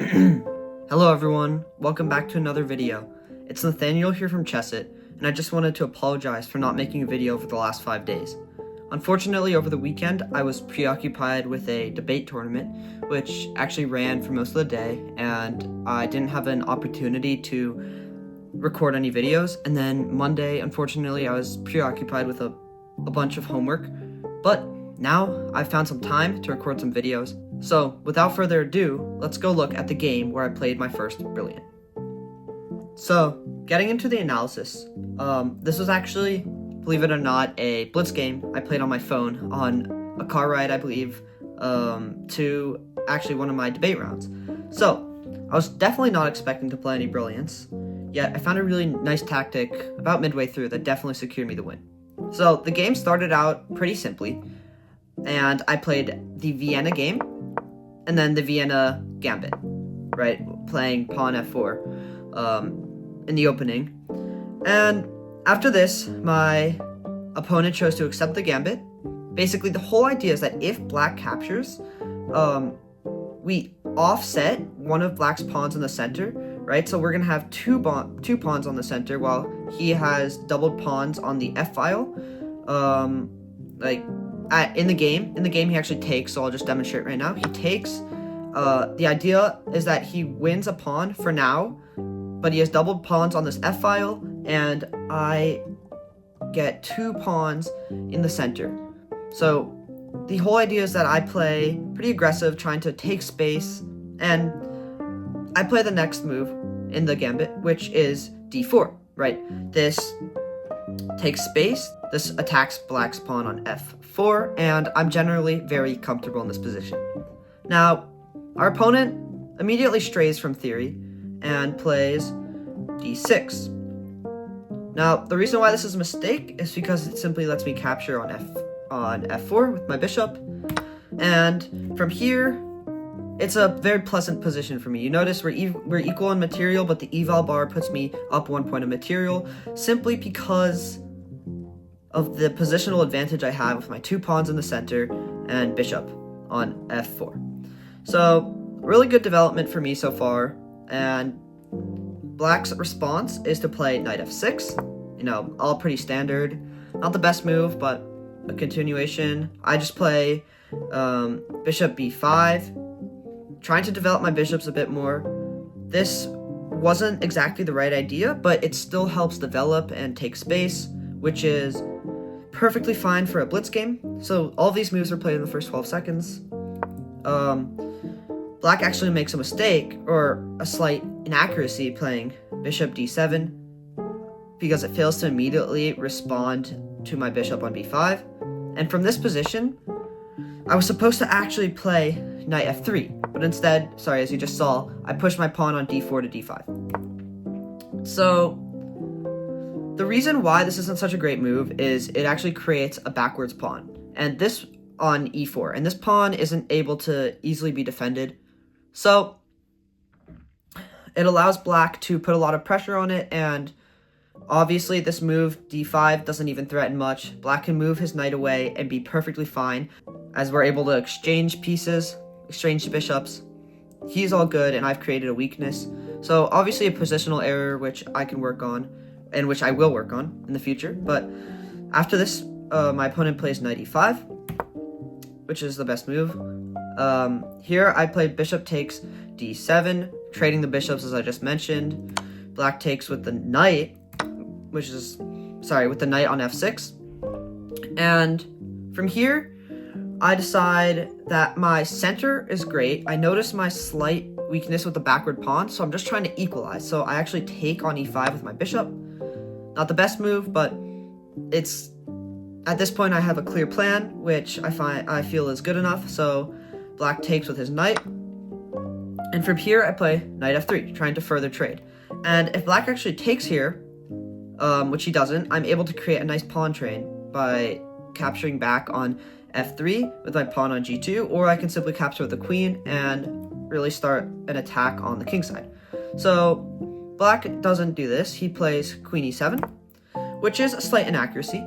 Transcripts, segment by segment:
Hello everyone, welcome back to another video. It's Nathaniel here from Chessit, and I just wanted to apologize for not making a video for the last 5 days. Unfortunately, over the weekend, I was preoccupied with a debate tournament, which actually ran for most of the day, and I didn't have an opportunity to record any videos. And then Monday, unfortunately, I was preoccupied with a bunch of homework, but now I've found some time to record some videos. So without further ado, let's go look at the game where I played my first Brilliant. So getting into the analysis, this was actually, believe it or not, a blitz game I played on my phone on a car ride, I believe, to actually one of my debate rounds. So I was definitely not expecting to play any Brilliance, yet I found a really nice tactic about midway through that definitely secured me the win. So the game started out pretty simply, and I played the Vienna game, and then the Vienna Gambit, right? Playing pawn f4 in the opening. And after this, my opponent chose to accept the Gambit. Basically, the whole idea is that if black captures, we offset one of black's pawns in the center, right? So we're going to have two pawns on the center while he has doubled pawns on the f-file. In the game he actually takes, so I'll just demonstrate right now. He takes. The idea is that he wins a pawn for now, but he has doubled pawns on this f-file, and I get 2 pawns in the center. So the whole idea is that I play pretty aggressive, trying to take space, and I play the next move in the gambit, which is d4, right? This takes space, this attacks black's pawn on f4, and I'm generally very comfortable in this position. Now, our opponent immediately strays from theory and plays d6. Now, the reason why this is a mistake is because it simply lets me capture on f4 with my bishop, and from here, it's a very pleasant position for me. You notice we're equal in material, but the eval bar puts me up 1 point of material, simply because of the positional advantage I have with my 2 pawns in the center and bishop on f4. So, really good development for me so far, and black's response is to play knight f6. You know, all pretty standard. Not the best move, but a continuation. I just play bishop b5, trying to develop my bishops a bit more. This wasn't exactly the right idea, but it still helps develop and take space, which is perfectly fine for a blitz game. So all these moves are played in the first 12 seconds. Black actually makes a mistake, or a slight inaccuracy, playing bishop d7, because it fails to immediately respond to my bishop on b5. And from this position, I was supposed to actually play knight f3, but instead, as you just saw, I pushed my pawn on d4 to d5. So the reason why this isn't such a great move is it actually creates a backwards pawn, and this on e4, and this pawn isn't able to easily be defended. So it allows black to put a lot of pressure on it, and obviously this move, d5, doesn't even threaten much. Black can move his knight away and be perfectly fine, as we're able to exchange pieces, exchange bishops. He's all good, and I've created a weakness. So obviously a positional error, which I can work on, and which I will work on in the future. But after this, my opponent plays knight e5, which is the best move. Here I played bishop takes d7, trading the bishops as I just mentioned. Black takes with the knight, with the knight on f6. And from here, I decide that my center is great. I notice my slight weakness with the backward pawn, so I'm just trying to equalize. So I actually take on e5 with my bishop. Not the best move, but it's, at this point I have a clear plan, which I feel is good enough. So black takes with his knight, and from here I play knight f3, trying to further trade. And if black actually takes here, which he doesn't, I'm able to create a nice pawn train by capturing back on f3 with my pawn on g2, or I can simply capture with the queen and really start an attack on the king side. So black doesn't do this. He plays queen e7, which is a slight inaccuracy,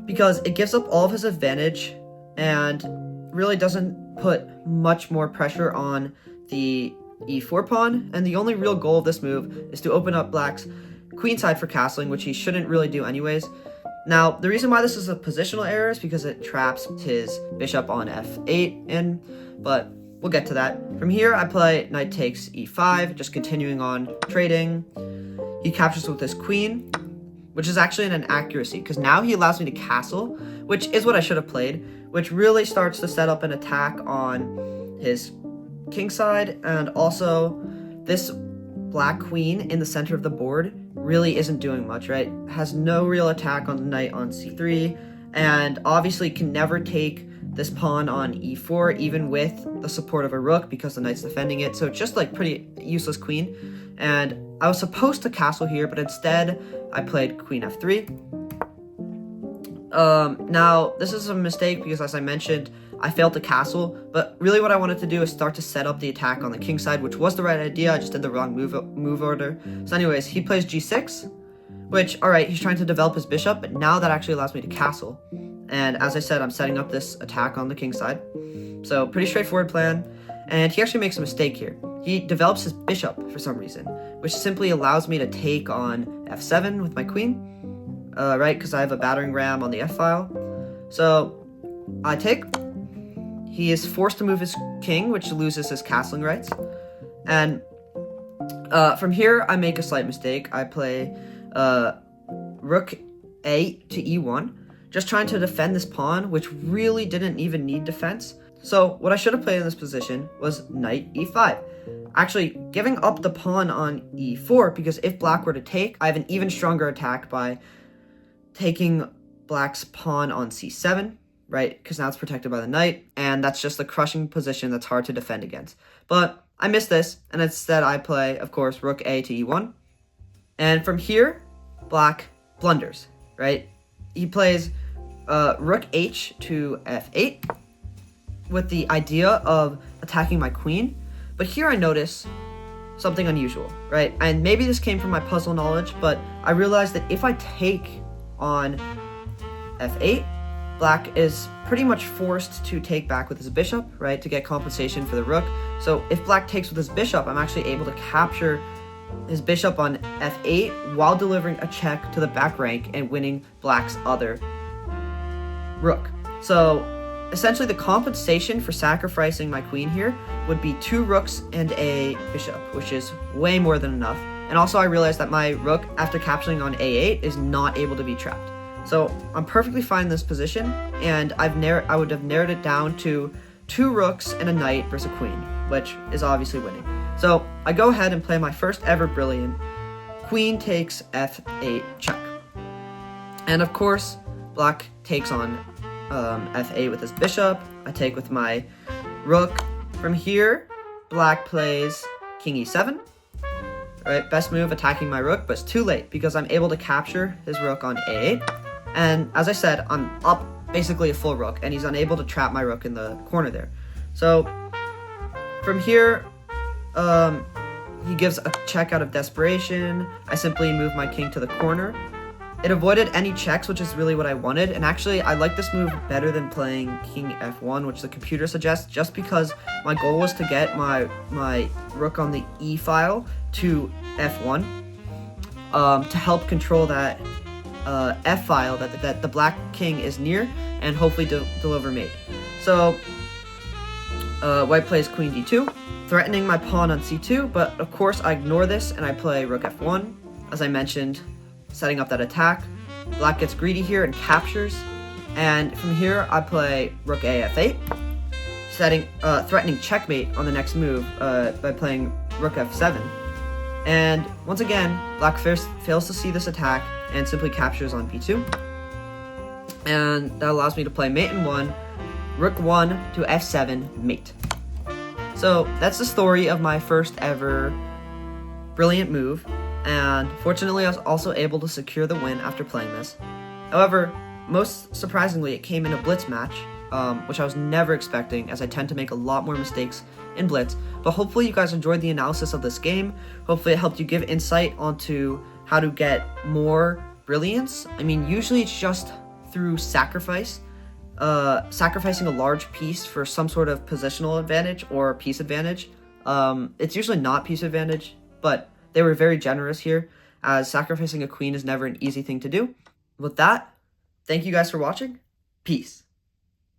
because it gives up all of his advantage and really doesn't put much more pressure on the e4 pawn, and the only real goal of this move is to open up black's queenside for castling, which he shouldn't really do anyways. Now, the reason why this is a positional error is because it traps his bishop on f8 in, but we'll get to that. From here, I play knight takes e5, just continuing on trading. He captures with his queen, which is actually an inaccuracy, because now he allows me to castle, which is what I should have played, which really starts to set up an attack on his king side, and also this black queen in the center of the board really isn't doing much, right? Has no real attack on the knight on c3, and obviously can never take this pawn on e4, even with the support of a rook, because the knight's defending it, so it's just like pretty useless queen. And I was supposed to castle here, but instead I played queen f3. Now, this is a mistake because, as I mentioned, I failed to castle, but really what I wanted to do is start to set up the attack on the king side, which was the right idea. I just did the wrong move order. So anyways, he plays g6, which, alright, he's trying to develop his bishop, but now that actually allows me to castle. And as I said, I'm setting up this attack on the king side. So pretty straightforward plan. And he actually makes a mistake here. He develops his bishop for some reason, which simply allows me to take on f7 with my queen, right? Because I have a battering ram on the f-file. So I take. He is forced to move his king, which loses his castling rights. And from here, I make a slight mistake. I play rook a to e1, just trying to defend this pawn, which really didn't even need defense. So what I should have played in this position was knight e5, actually giving up the pawn on e4, because if black were to take, I have an even stronger attack by taking black's pawn on c7, right? Because now it's protected by the knight, and that's just a crushing position that's hard to defend against. But I missed this, and instead I play, of course, rook a to e1. And from here, black blunders, right? He plays rook h to f8 with the idea of attacking my queen. But here I notice something unusual, right? And maybe this came from my puzzle knowledge, but I realized that if I take on f8, black is pretty much forced to take back with his bishop, right, to get compensation for the rook. So if black takes with his bishop, I'm actually able to capture his bishop on f8 while delivering a check to the back rank and winning black's other rook. So essentially the compensation for sacrificing my queen here would be 2 rooks and a bishop, which is way more than enough. And also I realized that my rook, after capturing on a8, is not able to be trapped. So I'm perfectly fine in this position, and I would have narrowed it down to 2 rooks and a knight versus a queen, which is obviously winning. So I go ahead and play my first ever brilliant queen takes f8 check. And of course, black takes on f8 with his bishop. I take with my rook. From here, black plays king e7. Right, best move, attacking my rook, but it's too late because I'm able to capture his rook on a8. And as I said, I'm up basically a full rook, and he's unable to trap my rook in the corner there. So from here, he gives a check out of desperation. I simply move my king to the corner. It avoided any checks, which is really what I wanted. And actually, I like this move better than playing king f1, which the computer suggests, just because my goal was to get my rook on the e file to f1 to help control that f file that the black king is near, and hopefully deliver mate. So white plays queen d2, threatening my pawn on c2, but of course I ignore this and I play rook f1, as I mentioned, setting up that attack. Black gets greedy here and captures, and from here I play rook a f8, threatening checkmate on the next move by playing rook f7. And once again, black fails to see this attack and simply captures on b2. And that allows me to play mate in 1, rook 1 to f7, mate. So that's the story of my first ever brilliant move, and fortunately I was also able to secure the win after playing this. However, most surprisingly, it came in a blitz match, which I was never expecting, as I tend to make a lot more mistakes in blitz. But hopefully you guys enjoyed the analysis of this game. Hopefully it helped you give insight onto how to get more brilliance. I mean, usually it's just through sacrificing a large piece for some sort of positional advantage or piece advantage. It's usually not piece advantage, but they were very generous here, as sacrificing a queen is never an easy thing to do. With that, thank you guys for watching. Peace.